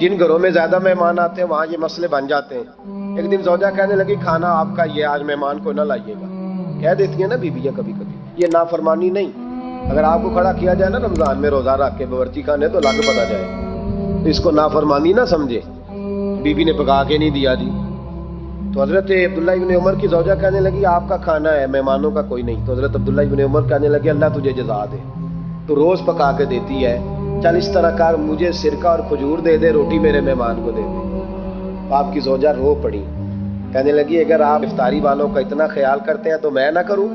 جن گھروں میں زیادہ مہمان آتے ہیں وہاں یہ مسئلے بن جاتے ہیں۔ ایک دن زوجہ کہنے لگی کھانا آپ کا یہ آج مہمان کو نہ لائیے گا۔ کہہ دیتی ہیں نا بیویاں کبھی کبھی، یہ نافرمانی نہیں۔ اگر آپ کو کھڑا کیا جائے نا رمضان میں روزہ رکھ کے باورچی خانے تو لگ پتا جائے، تو اس کو نافرمانی نہ سمجھے۔ بیوی نے پکا کے نہیں دیا جی، تو حضرت عبداللہ ابن عمر کی زوجہ کہنے لگی آپ کا کھانا ہے، مہمانوں کا کوئی نہیں۔ تو حضرت عبداللہ ابن عمر کہنے لگے اللہ تجھے جزا دے، تو روز پکا کے دیتی ہے، چل اس طرح کر مجھے سرکہ اور کھجور دے دے، روٹی میرے مہمان کو دے دے۔ تو آپ کی زوجہ رو پڑی، کہنے لگی اگر آپ افطاری والوں کا اتنا خیال کرتے ہیں تو میں نہ کروں؟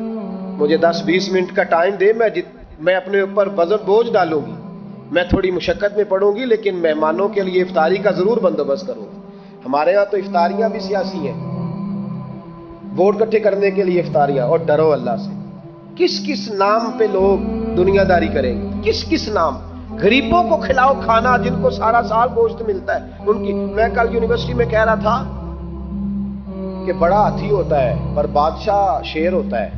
مجھے 10-20 منٹ کا ٹائم دے، میں اپنے اوپر وزن بوجھ ڈالوں گی، میں تھوڑی مشقت میں پڑوں گی، لیکن مہمانوں کے لیے افطاری کا ضرور بندوبست کروں گی۔ ہمارے ہاں تو افطاریاں بھی سیاسی ہیں، ووٹ اکٹھے کرنے کے لیے افطاریاں، اور ڈرو اللہ سے۔ کس کس نام پہ لوگ دنیا داری کریں گے؟ کس کس نام؟ غریبوں کو کھلاؤ کھانا جن کو سارا سال گوشت ملتا ہے ان کی۔ میں کل یونیورسٹی میں کہہ رہا تھا کہ بڑا ہاتھی ہوتا ہے پر بادشاہ شیر ہوتا ہے،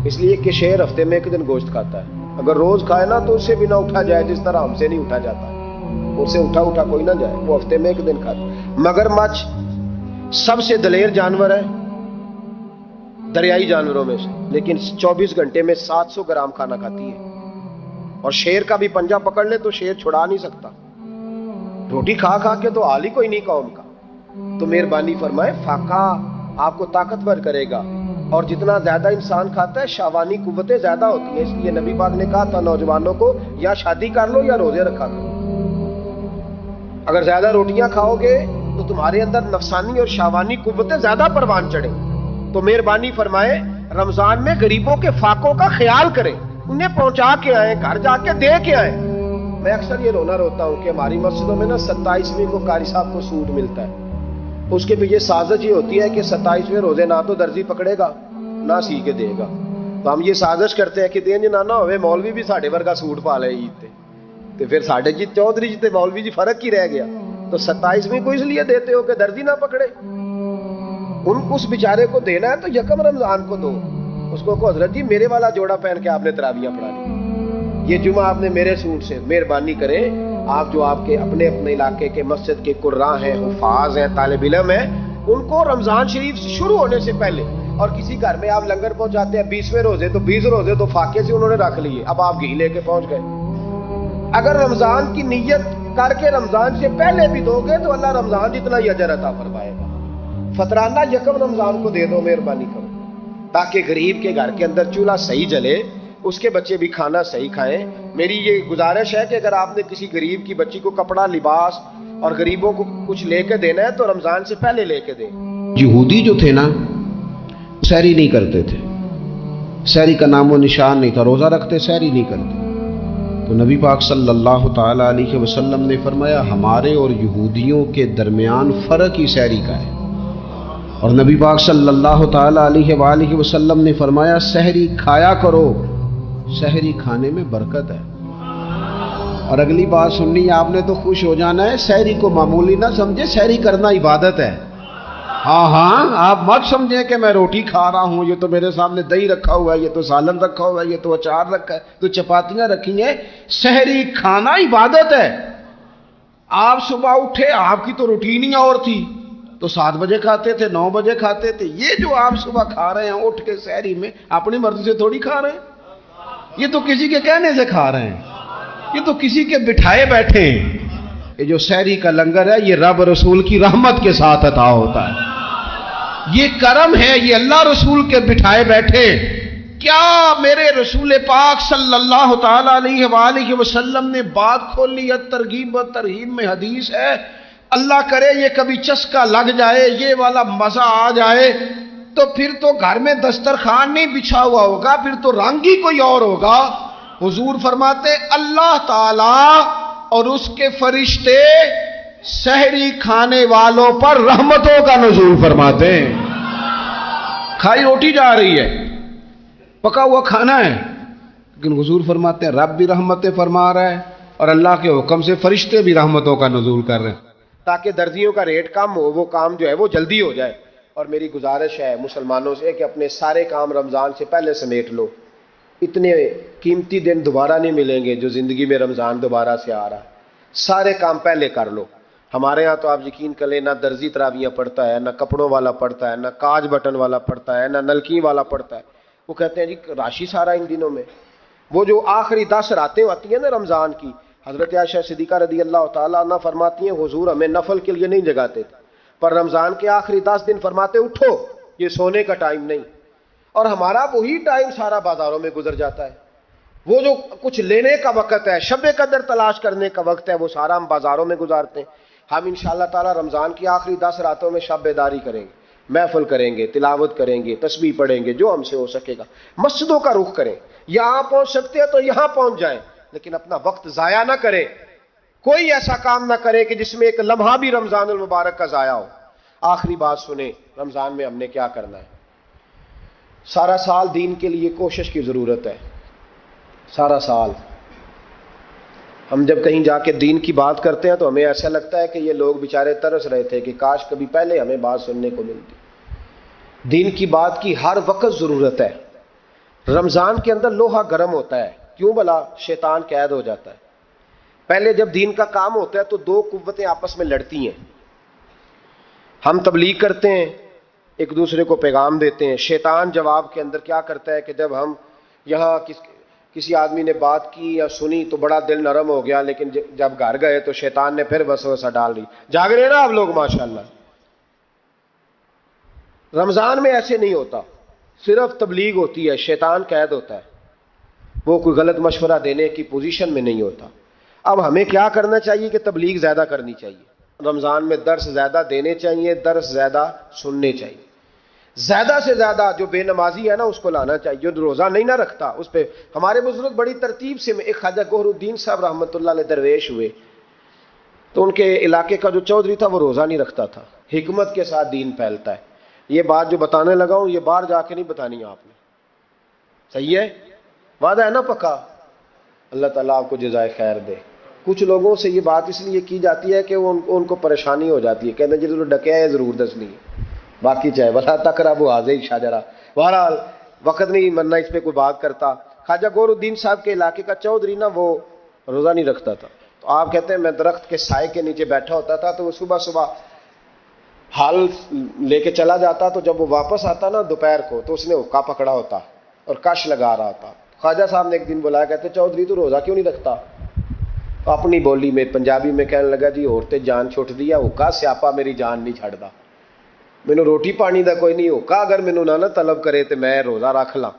اس لیے کہ شیر ہفتے میں ایک دن گوشت کھاتا ہے۔ اگر روز کھائے نا تو اس سے بھی نہ اٹھا جائے، جس طرح ہم سے نہیں اٹھا جاتا، اس سے اٹھا کوئی نہ جائے، وہ ہفتے میں ایک دن کھاتا ہے۔ مگرمچھ سب سے دلیر جانور ہے دریائی جانوروں میں سے، لیکن 24 گھنٹے میں 700 گرام کھانا کھاتی ہے، اور شیر کا بھی پنجہ پکڑ لے تو شیر چھڑا نہیں سکتا۔ روٹی کھا کھا کے تو حال ہی کوئی نہیں قوم کا۔ تو مہربانی فرمائے فاقہ آپ کو طاقتور کرے گا، اور جتنا زیادہ انسان کھاتا ہے شہوانی قوتیں زیادہ ہوتی ہیں، اس لیے نبی پاک نے کہا تھا نوجوانوں کو یا شادی کر لو یا روزے رکھا کرو۔ اگر زیادہ روٹیاں کھاؤ گے تو تمہارے اندر نفسانی اور شہوانی قوتیں زیادہ پروان چڑھیں۔ تو مہربانی فرمائے رمضان میں غریبوں کے فاقوں کا خیال کریں، انہیں پہنچا کے آئیں، گھر جا کے دے کے آئیں۔ میں اکثر یہ رونا روتا ہوں کہ ہماری مسجدوں میں نا 27ویں کو قاری صاحب کو سوٹ ملتا ہے، اس کے پیچھے سازش یہ ہوتی ہے کہ 27ویں روزے نہ تو درزی پکڑے گا نہ سی کے دے گا، تو ہم یہ سازش کرتے ہیں کہ دین نہ ہوئے مولوی بھی ساڑھے ورگا سوٹ پا لے عید تے، تو پھر ساڑھے جی چودھری جی تے مولوی جی فرق ہی رہ گیا۔ تو 27ویں کو اس لیے دیتے ہو کہ درزی نہ پکڑے، اس بیچارے کو دینا ہے تو یکم رمضان کو دو، اس کو حضرت جی میرے والا جوڑا پہن کے آپ نے تراویاں پڑھانی، یہ جمعہ آپ نے میرے سوٹ سے۔ مہربانی کریں آپ جو آپ کے اپنے علاقے کے مسجد کے قراء ہیں، حفاظ ہیں، طالب علم ہیں، ان کو رمضان شریف شروع ہونے سے پہلے، اور کسی گھر میں آپ لنگر پہنچاتے ہیں 20ویں روزے تو 20 روزے تو فاقے سے انہوں نے رکھ لیے، اب آپ گھی لے کے پہنچ گئے۔ اگر رمضان کی نیت کر کے رمضان سے پہلے بھی دو گے تو اللہ رمضان جتنا ہی اجر عطا فرمائے گا۔ فطرانہ یکم رمضان کو دے دو، مہربانی کرو، تاکہ غریب کے گھر کے اندر چولہا صحیح جلے، اس کے بچے بھی کھانا صحیح کھائیں۔ میری یہ گزارش ہے کہ اگر آپ نے کسی غریب کی بچی کو کپڑا لباس اور غریبوں کو کچھ لے کے دینا ہے تو رمضان سے پہلے لے کے دیں۔ یہودی جو تھے نا سحری نہیں کرتے تھے، سحری کا نام و نشان نہیں تھا، روزہ رکھتے سحری نہیں کرتے، تو نبی پاک صلی اللہ تعالی علیہ وسلم نے فرمایا ہمارے اور یہودیوں کے درمیان فرق ہی سحری کا ہے، اور نبی پاک صلی اللہ تعالی علیہ وآلہ وسلم نے فرمایا سحری کھایا کرو، سحری کھانے میں برکت ہے۔ اور اگلی بات سننی آپ نے تو خوش ہو جانا ہے، سحری کو معمولی نہ سمجھے، سحری کرنا عبادت ہے۔ ہاں آپ مت سمجھیں کہ میں روٹی کھا رہا ہوں، یہ تو میرے سامنے دہی رکھا ہوا ہے، یہ تو سالن رکھا ہوا ہے، یہ تو اچار رکھا ہے، تو چپاتیاں رکھی ہیں۔ سحری کھانا عبادت ہے۔ آپ صبح اٹھے، آپ کی تو روٹین ہی اور تھی، تو 7 بجے کھاتے تھے، 9 بجے کھاتے تھے، یہ جو آپ صبح کھا رہے ہیں اٹھ کے سحری میں اپنی مرضی سے تھوڑی کھا رہے ہیں، یہ تو کسی کے کہنے سے کھا رہے ہیں، یہ تو کسی کے بٹھائے بیٹھے ہیں۔ یہ جو سحری کا لنگر ہے یہ رب رسول کی رحمت کے ساتھ عطا ہوتا ہے، یہ کرم ہے، یہ اللہ رسول کے بٹھائے بیٹھے۔ کیا میرے رسول پاک صلی اللہ تعالی علیہ وآلہ وسلم نے بات کھولی ہے، ترغیب و ترہیب میں حدیث ہے، اللہ کرے یہ کبھی چسکا لگ جائے، یہ والا مزہ آ جائے، تو پھر تو گھر میں دسترخوان نہیں بچھا ہوا ہوگا، پھر تو رنگ ہی کوئی اور ہوگا۔ حضور فرماتے اللہ تعالی اور اس کے فرشتے سحری کھانے والوں پر رحمتوں کا نزول فرماتے ہیں۔ کھائی روٹی جا رہی ہے، پکا ہوا کھانا ہے، لیکن حضور فرماتے ہیں رب بھی رحمتیں فرما رہا ہے اور اللہ کے حکم سے فرشتے بھی رحمتوں کا نزول کر رہے ہیں، تاکہ درزیوں کا ریٹ کم ہو، وہ کام جو ہے وہ جلدی ہو جائے۔ اور میری گزارش ہے مسلمانوں سے کہ اپنے سارے کام رمضان سے پہلے سمیٹ لو، اتنے قیمتی دن دوبارہ نہیں ملیں گے جو زندگی میں رمضان دوبارہ سے آ رہا ہے۔ سارے کام پہلے کر لو. ہمارے ہاں تو آپ یقین کر لیں، نہ درزی تراویاں پڑھتا ہے، نہ کپڑوں والا پڑھتا ہے، نہ کاج بٹن والا پڑھتا ہے، نہ نلکی والا پڑھتا ہے. وہ کہتے ہیں جی راشی سارا ان دنوں میں. وہ جو آخری 10 راتیں ہوتی ہیں نا رمضان کی، حضرت عائشہ صدیقہ رضی اللہ تعالیٰ عنہ فرماتی ہیں حضور ہمیں نفل کے لیے نہیں جگاتے تھے، پر رمضان کے آخری 10 دن فرماتے اٹھو، یہ سونے کا ٹائم نہیں. اور ہمارا وہی ٹائم سارا بازاروں میں گزر جاتا ہے. وہ جو کچھ لینے کا وقت ہے، شب قدر تلاش کرنے کا وقت ہے، وہ سارا ہم بازاروں میں گزارتے ہیں. ہم انشاءاللہ تعالی رمضان کی آخری 10 راتوں میں شب بیداری کریں گے، محفل کریں گے، تلاوت کریں گے، تسبیح پڑھیں گے، جو ہم سے ہو سکے گا. مسجدوں کا رخ کریں، یہاں پہنچ سکتے ہیں تو یہاں پہنچ جائیں، لیکن اپنا وقت ضائع نہ کریں. کوئی ایسا کام نہ کرے کہ جس میں ایک لمحہ بھی رمضان المبارک کا ضائع ہو. آخری بات سنیں، رمضان میں ہم نے کیا کرنا ہے. سارا سال دین کے لیے کوشش کی ضرورت ہے. سارا سال ہم جب کہیں جا کے دین کی بات کرتے ہیں تو ہمیں ایسا لگتا ہے کہ یہ لوگ بیچارے ترس رہے تھے کہ کاش کبھی پہلے ہمیں بات سننے کو ملتی. دین کی بات کی ہر وقت ضرورت ہے. رمضان کے اندر لوہا گرم ہوتا ہے، کیوں بھلا؟ شیطان قید ہو جاتا ہے. پہلے جب دین کا کام ہوتا ہے تو دو قوتیں آپس میں لڑتی ہیں. ہم تبلیغ کرتے ہیں، ایک دوسرے کو پیغام دیتے ہیں. شیطان جواب کے اندر کیا کرتا ہے کہ جب ہم یہاں کسی آدمی نے بات کی یا سنی تو بڑا دل نرم ہو گیا، لیکن جب گھر گئے تو شیطان نے پھر وسوسہ ڈال دی. جاگ رہے نا آپ لوگ ماشاءاللہ. رمضان میں ایسے نہیں ہوتا، صرف تبلیغ ہوتی ہے، شیطان قید ہوتا ہے، وہ کوئی غلط مشورہ دینے کی پوزیشن میں نہیں ہوتا. اب ہمیں کیا کرنا چاہیے کہ تبلیغ زیادہ کرنی چاہیے. رمضان میں درس زیادہ دینے چاہیے، درس زیادہ سننے چاہیے. زیادہ سے زیادہ جو بے نمازی ہے نا اس کو لانا چاہیے، جو روزہ نہیں نہ رکھتا اس پہ. ہمارے بزرگ بڑی ترتیب سے، ایک خواجہ گوہر الدین صاحب رحمۃ اللہ علیہ درویش ہوئے تو ان کے علاقے کا جو چودھری تھا وہ روزہ نہیں رکھتا تھا. حکمت کے ساتھ دین پھیلتا ہے. یہ بات جو بتانے لگا ہوں یہ باہر جا کے نہیں بتانی آپ نے، صحیح ہے؟ وعدہ ہے نا پکا؟ اللہ تعالیٰ آپ کو جزائے خیر دے. کچھ لوگوں سے یہ بات اس لیے کی جاتی ہے کہ ان کو پریشانی ہو جاتی ہے، کہتے ہیں جی ضرور ڈکیا ہے ضرور دسنی ہے، باقی چاہے ولا تقرب حاضر شاجرہ. بہرحال وقت نہیں مرنا اس پہ کوئی بات کرتا. خواجہ گوہر الدین صاحب کے علاقے کا چودھری نا وہ روزہ نہیں رکھتا تھا. تو آپ کہتے ہیں میں درخت کے سائے کے نیچے بیٹھا ہوتا تھا تو وہ صبح صبح ہل لے کے چلا جاتا، تو جب وہ واپس آتا نا دوپہر کو تو اس نے حقہ پکڑا ہوتا اور کش لگا رہا تھا. خواجہ صاحب نے ایک دن بلایا، کہتے چودھری تو روزہ کیوں نہیں رکھتا؟ اپنی بولی میں پنجابی میں کہنے لگا جی عورتیں جان چھوٹ دیا، حقہ سیاپا میری جان نہیں چھڑدا، مینوں روٹی پانی دا کوئی نہیں ہوکا، اگر مینوں نہ طلب کرے تو میں روزہ رکھ لاں.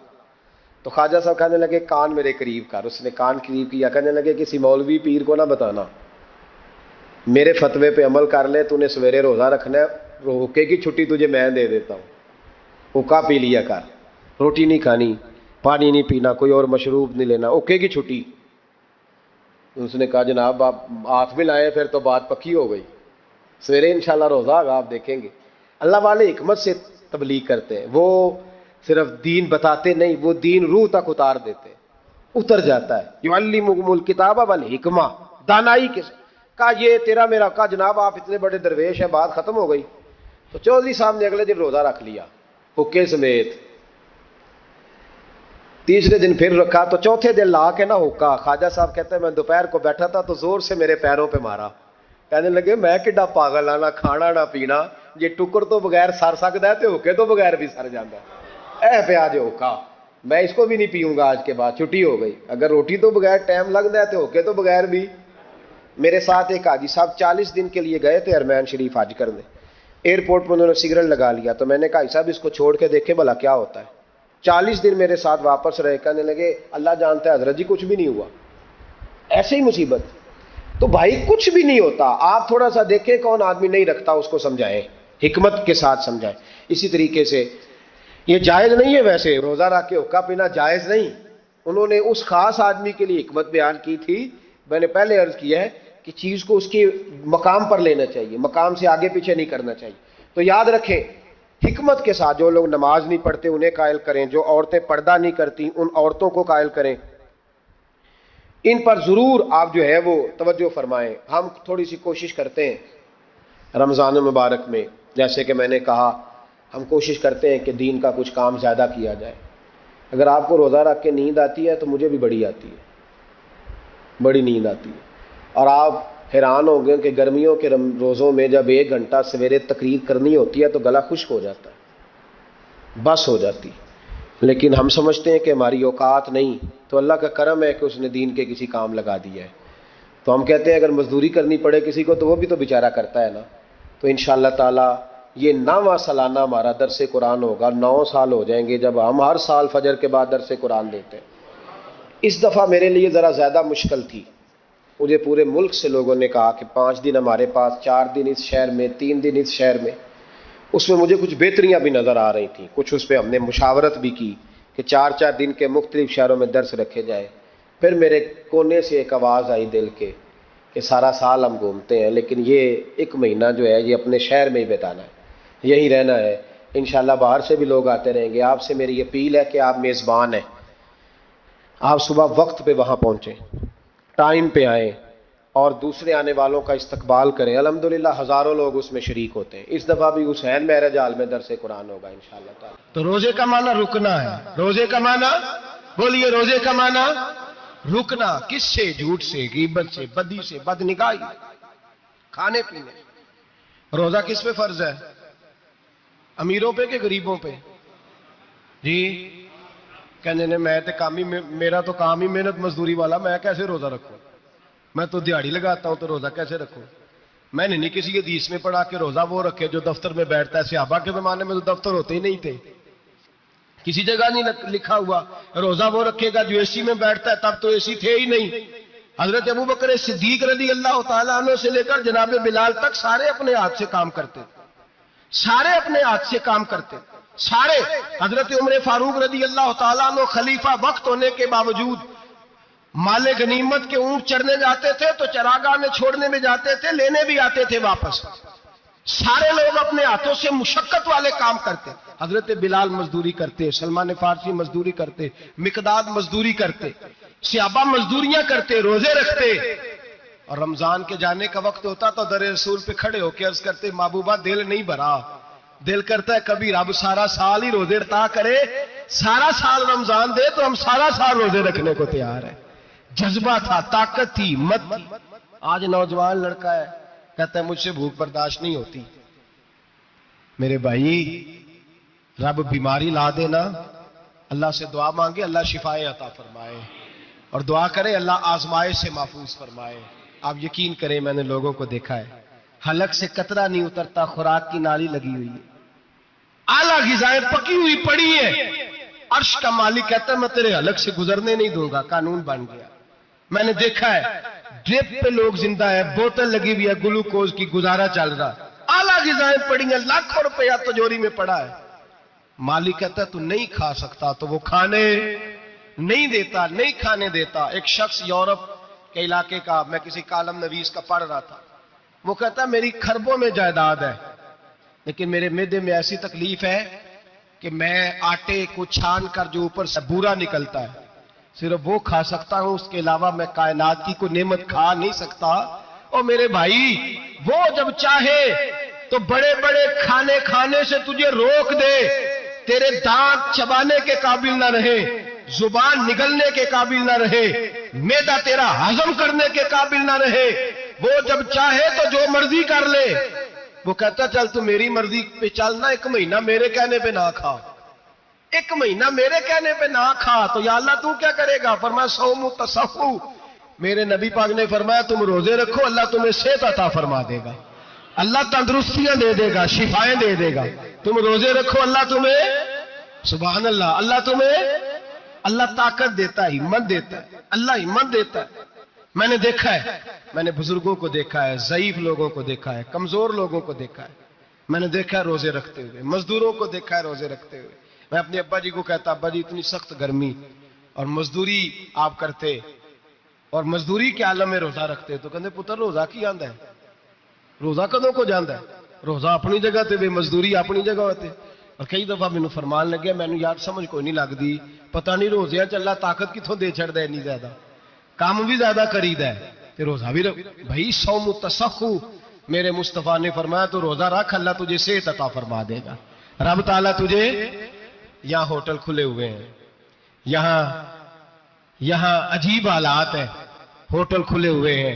تو خواجہ صاحب کہنے لگے کان میرے قریب کر. اس نے کان قریب کیا، کہنے لگے کسی مولوی پیر کو نہ بتانا، میرے فتوے پہ عمل کر لے. تو نے سویرے روزہ رکھنا ہے، حقے کی چھٹی تجھے میں دے دیتا ہوں، حقہ پی لیا کر، روٹی نہیں کھانی، پانی نہیں پینا، کوئی اور مشروب نہیں لینا، حقے کی چھٹی. اس نے کہا جناب آپ ہاتھ میں لائے، پھر تو بات پکی ہو گئی، سویرے انشاءاللہ روزہ آگا، آپ دیکھیں گے. اللہ والے حکمت سے تبلیغ کرتے ہیں، وہ صرف دین بتاتے نہیں، وہ دین روح تک اتار دیتے ہیں، اتر جاتا ہے. یعلمکم الکتاب والحکمہ، دانائی کے کہا یہ تیرا میرا. کہا جناب آپ اتنے بڑے درویش ہیں، بات ختم ہو گئی. تو چودھری صاحب نے اگلے دن روزہ رکھ لیا حقے سمیت. تیسرے دن پھر رکھا تو چوتھے دن لا کے نہ حقہ. خواجہ صاحب کہتے ہیں میں دوپہر کو بیٹھا تھا تو زور سے میرے پیروں پہ مارا. کہنے لگے میں کڈا پاگل ہاں، نہ کھانا نہ پینا، یہ ٹکر تو بغیر سر سکتا ہے تو حقے تو بغیر بھی سر جاتا ہے. اے پہ آج حقہ، میں اس کو بھی نہیں پیوں گا آج کے بعد، چھٹی ہو گئی. اگر روٹی تو بغیر ٹائم لگتا ہے تو حقے تو بغیر بھی. میرے ساتھ ایک حاجی صاحب 40 دن کے لیے گئے تھے ارمین شریف حج کرنے. ایئرپورٹ پہ انہوں نے سگریٹ لگا لیا تو میں نے کہا صاحب اس کو چھوڑ کے دیکھے بھلا کیا ہوتا ہے. 40 دن میرے ساتھ واپس رہے. کہنے لگے اللہ جانتا ہے حضرت جی کچھ بھی نہیں ہوا، ایسے ہی مصیبت. تو بھائی کچھ بھی نہیں ہوتا، آپ تھوڑا سا دیکھیں کون آدمی نہیں رکھتا اس کو سمجھائیں، حکمت کے ساتھ سمجھائیں. اسی طریقے سے یہ جائز نہیں ہے، ویسے روزہ رکھ کے حقہ پینا جائز نہیں. انہوں نے اس خاص آدمی کے لیے حکمت بیان کی تھی. میں نے پہلے عرض کیا ہے کہ چیز کو اس کے مقام پر لینا چاہیے، مقام سے آگے پیچھے نہیں کرنا چاہیے. تو یاد رکھیں حکمت کے ساتھ جو لوگ نماز نہیں پڑھتے انہیں قائل کریں، جو عورتیں پردہ نہیں کرتی ان عورتوں کو قائل کریں. ان پر ضرور آپ جو ہے وہ توجہ فرمائیں. ہم تھوڑی سی کوشش کرتے ہیں رمضان المبارک میں، جیسے کہ میں نے کہا ہم کوشش کرتے ہیں کہ دین کا کچھ کام زیادہ کیا جائے. اگر آپ کو روزہ رکھ کے نیند آتی ہے تو مجھے بھی بڑی آتی ہے، بڑی نیند آتی ہے. اور آپ حیران ہو گئے کہ گرمیوں کے روزوں میں جب 1 گھنٹہ سویرے تقریر کرنی ہوتی ہے تو گلا خشک ہو جاتا ہے، بس ہو جاتی، لیکن ہم سمجھتے ہیں کہ ہماری اوقات نہیں، تو اللہ کا کرم ہے کہ اس نے دین کے کسی کام لگا دیا ہے. تو ہم کہتے ہیں اگر مزدوری کرنی پڑے کسی کو تو وہ بھی تو بیچارہ کرتا ہے نا. تو انشاءاللہ تعالی یہ 9واں سالانہ ہمارا درس قرآن ہوگا. 9 سال ہو جائیں گے جب ہم ہر سال فجر کے بعد درس قرآن دیتے ہیں. اس دفعہ میرے لیے ذرا زیادہ مشکل تھی. مجھے پورے ملک سے لوگوں نے کہا کہ 5 دن ہمارے پاس، 4 دن اس شہر میں، 3 دن اس شہر میں. اس میں مجھے کچھ بہتریاں بھی نظر آ رہی تھیں، کچھ اس پہ ہم نے مشاورت بھی کی کہ 4 دن کے مختلف شہروں میں درس رکھے جائے. پھر میرے کونے سے ایک آواز آئی دل کے کہ سارا سال ہم گھومتے ہیں لیکن یہ 1 مہینہ جو ہے یہ اپنے شہر میں ہی بتانا ہے، یہی رہنا ہے. انشاءاللہ باہر سے بھی لوگ آتے رہیں گے. آپ سے میری اپیل ہے کہ آپ میزبان ہیں، آپ صبح وقت پہ وہاں پہنچیں، ٹائم پہ آئیں اور دوسرے آنے والوں کا استقبال کریں. الحمدللہ ہزاروں لوگ اس میں شریک ہوتے ہیں. اس دفعہ بھی حسین معراج ہال میں درس قرآن ہوگا انشاءاللہ تعالی. تو روزے کا معنی رکنا ہے. روزے کا معنی بولیے، روزے کا معنی رکنا. کس سے؟ جھوٹ سے، غیبت سے، بدی سے، بدنگاہی، کھانے پینے. روزہ کس پہ فرض ہے؟ امیروں پہ کہ غریبوں پہ؟ جی کہنے نے میں میرا تو کام ہی محنت مزدوری والا، میں کیسے روزہ رکھوں؟ میں تو دیہڑی لگاتا ہوں تو روزہ کیسے رکھوں؟ میں نے نہیں کسی حدیث میں پڑھا کہ روزہ وہ رکھے جو دفتر میں بیٹھتا ہے. صحابہ کے زمانے میں تو دفتر ہوتے ہی نہیں تھے، کسی جگہ نہیں لکھا ہوا روزہ وہ رکھے گا جو اے سی میں بیٹھتا ہے. تب تو اے سی تھے ہی نہیں. حضرت ابو بکر صدیق رضی اللہ تعالیٰ عنہ سے لے کر جناب بلال تک سارے اپنے ہاتھ سے کام کرتے، سارے اپنے ہاتھ سے کام کرتے، سارے. حضرت عمر فاروق رضی اللہ تعالیٰ عنہ خلیفہ وقت ہونے کے باوجود مال غنیمت کے اونٹ چرنے جاتے تھے تو چراگاہ میں چھوڑنے میں جاتے تھے، لینے بھی آتے تھے واپس. سارے لوگ اپنے ہاتھوں سے مشقت والے کام کرتے. حضرت بلال مزدوری کرتے، سلمان فارسی مزدوری کرتے، مقداد مزدوری کرتے، صحابہ مزدوریاں کرتے، روزے رکھتے. اور رمضان کے جانے کا وقت ہوتا تو در رسول پہ کھڑے ہو کے عرض کرتے محبوبہ دل نہیں بھرا، دل کرتا ہے کبھی رب سارا سال ہی روزے عطا کرے، سارا سال رمضان دے تو ہم سارا سال روزے رکھنے کو تیار ہیں. جذبہ تھا، طاقت تھی، ہمت تھی. آج نوجوان لڑکا ہے کہتا ہے مجھ سے بھوک برداشت نہیں ہوتی. میرے بھائی رب بیماری لا دینا، اللہ سے دعا مانگے اللہ شفائیں عطا فرمائے، اور دعا کرے اللہ آزمائش سے محفوظ فرمائے. آپ یقین کریں میں نے لوگوں کو دیکھا ہے حلق سے قطرہ نہیں اترتا، خوراک کی نالی لگی ہوئی ہے، اعلیٰ غذائیں پکی ہوئی پڑی ہیں. عرش کا مالک کہتا ہے میں تیرے حلق سے گزرنے نہیں دوں گا. قانون بن گیا. میں نے دیکھا ہے ڈرپ پہ لوگ زندہ ہے، بوتل لگی ہوئی ہے گلوکوز کی، گزارا چل رہا. اعلیٰ غذائیں پڑی ہیں، لاکھوں روپیہ تجوری میں پڑا ہے. مالک کہتا ہے تو نہیں کھا سکتا تو وہ کھانے نہیں دیتا، نہیں کھانے دیتا. ایک شخص یورپ کے علاقے کا، میں کسی کالم نویس کا پڑھ رہا تھا، وہ کہتا ہے میری کھربوں میں جائیداد ہے لیکن میرے معدے میں ایسی تکلیف ہے کہ میں آٹے کو چھان کر جو اوپر سے بورا نکلتا ہے صرف وہ کھا سکتا ہوں، اس کے علاوہ میں کائنات کی کوئی نعمت کھا نہیں سکتا. اور میرے بھائی وہ جب چاہے تو بڑے بڑے کھانے کھانے سے تجھے روک دے، تیرے دانت چبانے کے قابل نہ رہے، زبان نگلنے کے قابل نہ رہے، معدہ تیرا ہضم کرنے کے قابل نہ رہے. وہ جب چاہے تو جو مرضی کر لے. وہ کہتا چل تو میری مرضی پہ چلنا، 1 مہینہ میرے کہنے پہ نہ کھا، 1 مہینہ میرے کہنے پہ نہ کھا. تو یا اللہ تو کیا کرے گا؟ فرمایا صوم تصحو. میرے نبی پاک نے فرمایا تم روزے رکھو اللہ تمہیں صحت عطا فرما دے گا، اللہ تندرستیاں دے دے گا، شفائیں دے دے گا. تم روزے رکھو اللہ تمہیں، سبحان اللہ، اللہ تمہیں، اللہ طاقت دیتا ہے، ہمت دیتا ہے، اللہ ہمت دیتا ہے. میں نے دیکھا ہے، میں نے بزرگوں کو دیکھا ہے، ضعیف لوگوں کو دیکھا ہے، کمزور لوگوں کو دیکھا ہے. میں نے دیکھا ہے روزے رکھتے ہوئے، مزدوروں کو دیکھا ہے روزے رکھتے ہوئے. میں اپنے ابا جی کو کہتا ابا جی اتنی سخت گرمی اور مزدوری آپ کرتے اور مزدوری کے عالم میں روزہ رکھتے تو کہتے پتر روزہ کی آندا ہے، روزہ کدوں کو جاندا ہے، روزہ اپنی جگہ تے بے مزدوری اپنی جگہ ہوتے. اور کئی دفعہ مینوں فرمان لگیا مینوں یار سمجھ کوئی نہیں لگدی، پتہ نہیں روزیاں چ اللہ طاقت کتھوں دے چھڑدا ہے، نہیں زیادہ کام بھی زیادہ کریدا ہے تے روزہ بھی بھائی صوم تصحو. میرے مصطفیٰ نے فرمایا تو روزہ رکھ اللہ تجھے صحت عطا فرما دے گا. رب تعالیٰ تجھے، یہاں ہوٹل کھلے ہوئے ہیں، یہاں عجیب حالات ہیں، ہوٹل کھلے ہوئے ہیں،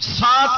7